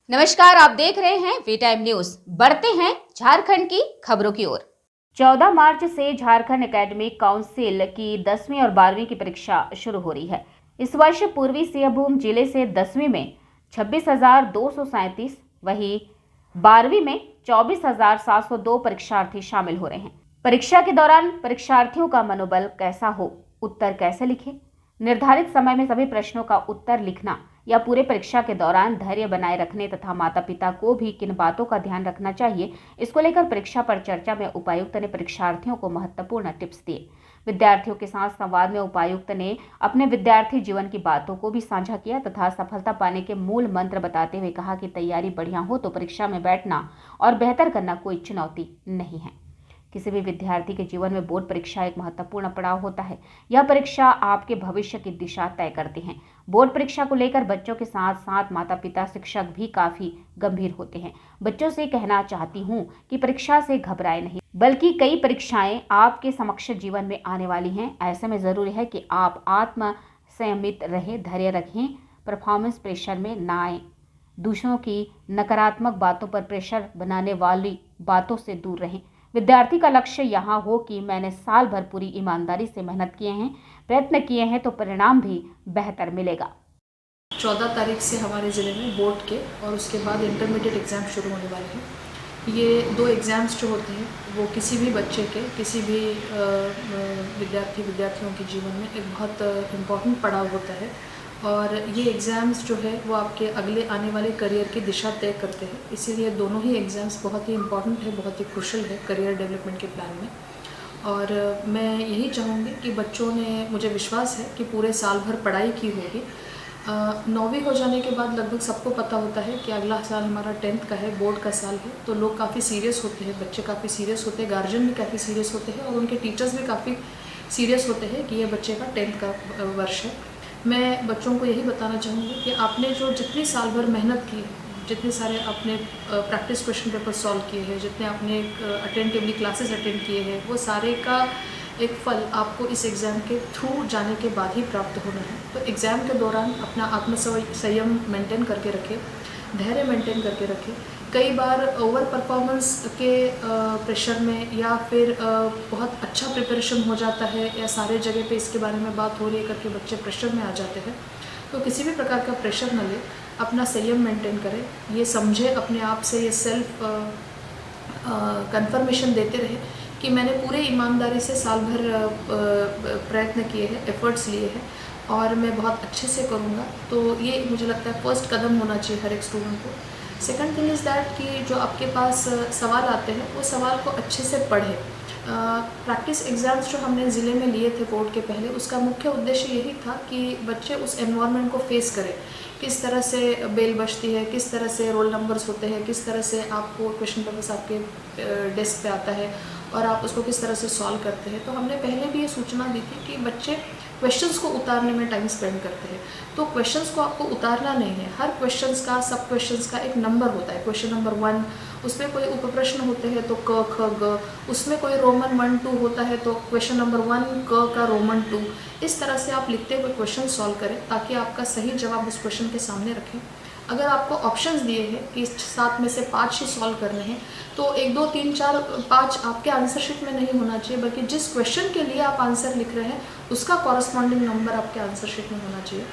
नमस्कार, आप देख रहे हैं वी टाइम न्यूज। बढ़ते हैं झारखंड की खबरों की ओर। 14 मार्च से झारखंड एकेडमिक काउंसिल की 10वीं और 12वीं की परीक्षा शुरू हो रही है। इस वर्ष पूर्वी सिंहभूम जिले से 10वीं में 26,237, वहीं 12वीं में 24,702 परीक्षार्थी शामिल हो रहे हैं। परीक्षा के दौरान परीक्षार्थियों का मनोबल कैसा हो, उत्तर कैसे लिखें, निर्धारित समय में सभी प्रश्नों का उत्तर लिखना या पूरे परीक्षा के दौरान धैर्य बनाए रखने तथा माता पिता को भी किन बातों का ध्यान रखना चाहिए, इसको लेकर परीक्षा पर चर्चा में उपायुक्त ने परीक्षार्थियों को महत्वपूर्ण टिप्स दिए। विद्यार्थियों के साथ संवाद में उपायुक्त ने अपने विद्यार्थी जीवन की बातों को भी साझा किया तथा सफलता पाने के मूल मंत्र बताते हुए कहा कि तैयारी बढ़िया हो तो परीक्षा में बैठना और बेहतर करना कोई चुनौती नहीं है। किसी भी विद्यार्थी के जीवन में बोर्ड परीक्षा एक महत्वपूर्ण पड़ाव होता है। यह परीक्षा आपके भविष्य की दिशा तय करती है। बोर्ड परीक्षा को लेकर बच्चों के साथ साथ माता पिता, शिक्षक भी काफी गंभीर होते हैं। बच्चों से कहना चाहती हूँ कि परीक्षा से घबराए नहीं, बल्कि कई परीक्षाएं आपके समक्ष जीवन में आने वाली हैं। ऐसे में जरूरी है कि आप आत्म संयमित रहे, धैर्य रखें, परफॉर्मेंस प्रेशर में ना आए, दूसरों की नकारात्मक बातों पर प्रेशर बनाने वाली बातों से दूर रहें। विद्यार्थी का लक्ष्य यहाँ हो कि मैंने साल भर पूरी ईमानदारी से मेहनत किए हैं, प्रयत्न किए हैं तो परिणाम भी बेहतर मिलेगा। 14 तारीख से हमारे ज़िले में बोर्ड के और उसके बाद इंटरमीडिएट एग्ज़ाम शुरू होने वाले हैं। ये दो एग्ज़ाम्स जो होते हैं वो किसी भी बच्चे के, किसी भी विद्यार्थियों के जीवन में एक बहुत इम्पॉर्टेंट पड़ाव होता है और ये एग्ज़ाम्स जो है वो आपके अगले आने वाले करियर की दिशा तय करते हैं। इसीलिए दोनों ही एग्ज़ाम्स बहुत ही इम्पॉर्टेंट है, बहुत ही क्रुशियल है करियर डेवलपमेंट के प्लान में। और मैं यही चाहूँगी कि बच्चों ने, मुझे विश्वास है कि पूरे साल भर पढ़ाई की होगी। 9वीं हो जाने के बाद लगभग सबको पता होता है कि अगला साल हमारा 10th का है, बोर्ड का साल है, तो लोग काफ़ी सीरियस होते हैं, बच्चे काफ़ी सीरियस होते हैं, गार्जियन भी काफ़ी सीरियस होते हैं और उनके टीचर्स भी काफ़ी सीरियस होते हैं कि ये बच्चे का 10th का वर्ष है। मैं बच्चों को यही बताना चाहूँगी कि आपने जो जितनी साल भर मेहनत की है, जितने सारे आपने प्रैक्टिस क्वेश्चन पेपर सॉल्व किए हैं, जितने आपने अटेंटिवली क्लासेस अटेंड किए हैं, वो सारे का एक फल आपको इस एग्ज़ाम के थ्रू जाने के बाद ही प्राप्त होना है। तो एग्ज़ाम के दौरान अपना संयम मेंटेन करके रखें, धैर्य मेंटेन करके रखें। कई बार ओवर परफॉर्मेंस के प्रेशर में या फिर बहुत अच्छा प्रिपरेशन हो जाता है या सारे जगह पे इसके बारे में बात हो रही है करके बच्चे प्रेशर में आ जाते हैं। तो किसी भी प्रकार का प्रेशर न ले, अपना संयम मेंटेन करें, ये समझे अपने आप से, ये सेल्फ कंफर्मेशन देते रहे कि मैंने पूरे ईमानदारी से साल भर प्रयत्न किए हैं, एफर्ट्स लिए हैं और मैं बहुत अच्छे से करूँगा। तो ये मुझे लगता है फर्स्ट कदम होना चाहिए हर एक स्टूडेंट को। सेकंड थिंग इज़ दैट कि जो आपके पास सवाल आते हैं वो सवाल को अच्छे से पढ़ें। प्रैक्टिस एग्ज़ाम्स जो हमने ज़िले में लिए थे बोर्ड के पहले, उसका मुख्य उद्देश्य यही था कि बच्चे उस एनवायरनमेंट को फेस करें, किस तरह से बेल बजती है, किस तरह से रोल नंबर्स होते हैं, किस तरह से आपको क्वेश्चन पेपर्स आपके डेस्क पे आता है और आप उसको किस तरह से सॉल्व करते हैं। तो हमने पहले भी ये सूचना दी थी कि बच्चे क्वेश्चंस को उतारने में टाइम स्पेंड करते हैं। तो क्वेश्चंस को आपको उतारना नहीं है, हर क्वेश्चंस का, सब क्वेश्चंस का एक नंबर होता है। क्वेश्चन नंबर 1, उसमें कोई उपप्रश्न होते हैं तो क, ख, ग, उसमें कोई रोमन 1, 2 होता है तो क्वेश्चन नंबर 1 क का रोमन 2। इस तरह से आप लिखते हुए क्वेश्चन सॉल्व करें ताकि आपका सही जवाब उस क्वेश्चन के सामने रखें। अगर आपको ऑप्शंस दिए हैं कि 7 में से 5 ही सॉल्व करने हैं, तो 1, 2, 3, 4, 5 आपके आंसर शीट में नहीं होना चाहिए, बल्कि जिस क्वेश्चन के लिए आप आंसर लिख रहे हैं उसका कॉरस्पॉन्डिंग नंबर आपके आंसर शीट में होना चाहिए।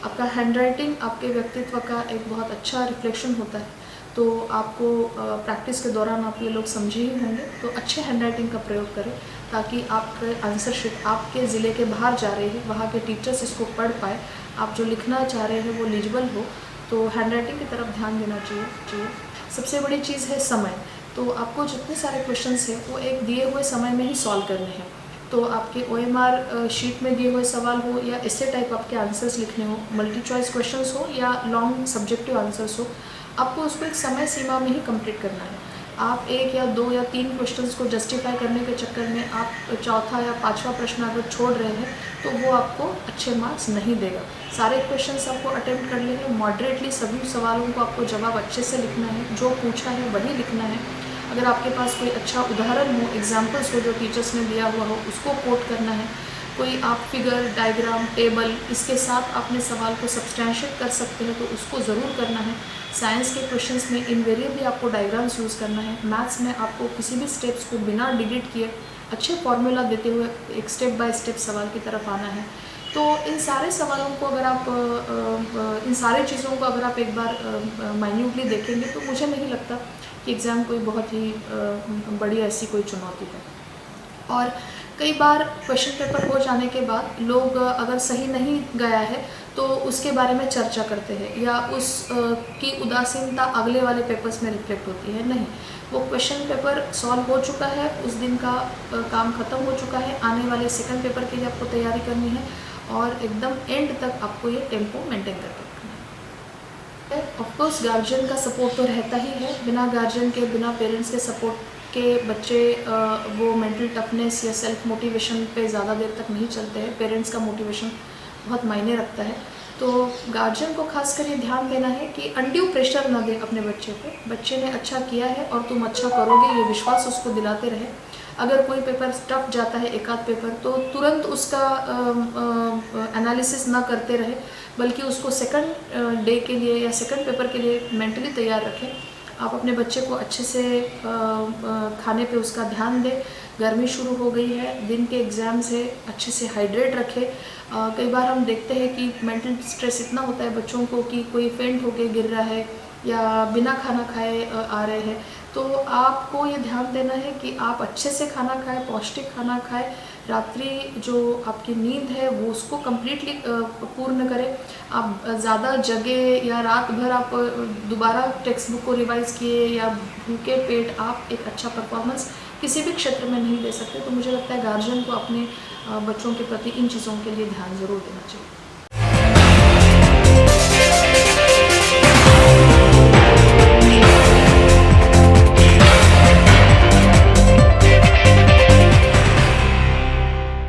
आपका हैंडराइटिंग आपके व्यक्तित्व का एक बहुत अच्छा रिफ्लेक्शन होता है, तो आपको प्रैक्टिस के दौरान आप ये लोग समझे ही होंगे। तो अच्छे हैंडराइटिंग का प्रयोग करें ताकि आपके आंसर शीट आपके ज़िले के बाहर जा रही है, वहाँ के टीचर्स इसको पढ़ पाए, आप जो लिखना चाह रहे हैं वो लीजिबल हो। तो हैंडराइटिंग की तरफ ध्यान देना चाहिए। सबसे बड़ी चीज़ है समय। तो आपको जितने सारे क्वेश्चंस हैं वो एक दिए हुए समय में ही सॉल्व करने हैं। तो आपके OMR शीट में दिए हुए सवाल हो या ऐसे टाइप आपके आंसर्स लिखने हो, मल्टी चॉइस क्वेश्चंस हो या लॉन्ग सब्जेक्टिव आंसर्स हो, आपको उसको एक समय सीमा में ही कंप्लीट करना है। आप 1 या 2 या 3 क्वेश्चंस को जस्टिफाई करने के चक्कर में आप चौथा या 5वां प्रश्न अगर छोड़ रहे हैं तो वो आपको अच्छे मार्क्स नहीं देगा। सारे क्वेश्चंस आपको अटेम्प्ट कर लेंगे, मॉडरेटली सभी सवालों को आपको जवाब अच्छे से लिखना है, जो पूछा है वही लिखना है। अगर आपके पास कोई अच्छा उदाहरण हो, एग्जाम्पल्स हो जो टीचर्स ने दिया हुआ हो, उसको कोट करना है। कोई आप फिगर, डायग्राम, टेबल इसके साथ अपने सवाल को सब्सटैंशिएट कर सकते हैं तो उसको ज़रूर करना है। साइंस के क्वेश्चंस में इनवेरिएबली आपको डायग्राम्स यूज़ करना है। मैथ्स में आपको किसी भी स्टेप्स को बिना डिलीट किए अच्छे फार्मूला देते हुए एक स्टेप बाय स्टेप सवाल की तरफ आना है। तो इन सारे सवालों को अगर आप इन सारी चीज़ों को अगर आप एक बार माइन्यूटली देखेंगे तो मुझे नहीं लगता कि एग्ज़ाम कोई बहुत ही बड़ी ऐसी कोई चुनौती है। और कई बार क्वेश्चन पेपर हो जाने के बाद लोग अगर सही नहीं गया है तो उसके बारे में चर्चा करते हैं या उस की उदासीनता अगले वाले पेपर्स में रिफ्लेक्ट होती है। नहीं, वो क्वेश्चन पेपर सॉल्व हो चुका है, उस दिन का काम ख़त्म हो चुका है, आने वाले सेकंड पेपर के लिए आपको तैयारी करनी है और एकदम एंड तक आपको ये टेम्पो मेंटेन करके रखना है। ऑफकोर्स गार्जियन का सपोर्ट तो रहता ही है। बिना गार्जियन के, बिना पेरेंट्स के सपोर्ट के बच्चे वो मेंटल टफनेस या सेल्फ मोटिवेशन पे ज़्यादा देर तक नहीं चलते हैं। पेरेंट्स का मोटिवेशन बहुत मायने रखता है। तो गार्जियन को खासकर ये ध्यान देना है कि अनड्यू प्रेशर ना दे अपने बच्चे को। बच्चे ने अच्छा किया है और तुम अच्छा करोगे, ये विश्वास उसको दिलाते रहे। अगर कोई पेपर टफ जाता है, एक आध पेपर, तो तुरंत उसका एनालिसिस ना करते रहे, बल्कि उसको सेकंड डे के लिए या सेकंड पेपर के लिए मेंटली तैयार रखें। आप अपने बच्चे को अच्छे से खाने पे उसका ध्यान दें। गर्मी शुरू हो गई है, दिन के एग्ज़ाम्स है, अच्छे से हाइड्रेट रखें। कई बार हम देखते हैं कि मेंटल स्ट्रेस इतना होता है बच्चों को कि कोई फेंट होके गिर रहा है या बिना खाना खाए आ रहे हैं। तो आपको ये ध्यान देना है कि आप अच्छे से खाना खाएं, पौष्टिक खाना खाएं। रात्रि जो आपकी नींद है वो उसको कम्प्लीटली पूर्ण करें। आप ज़्यादा जगे या रात भर आप दोबारा टेक्स्ट बुक को रिवाइज़ किए या भूखे पेट आप एक अच्छा परफॉर्मेंस किसी भी क्षेत्र में नहीं दे सकते। तो मुझे लगता है गार्जियन को अपने बच्चों के प्रति इन चीज़ों के लिए ध्यान ज़रूर देना चाहिए।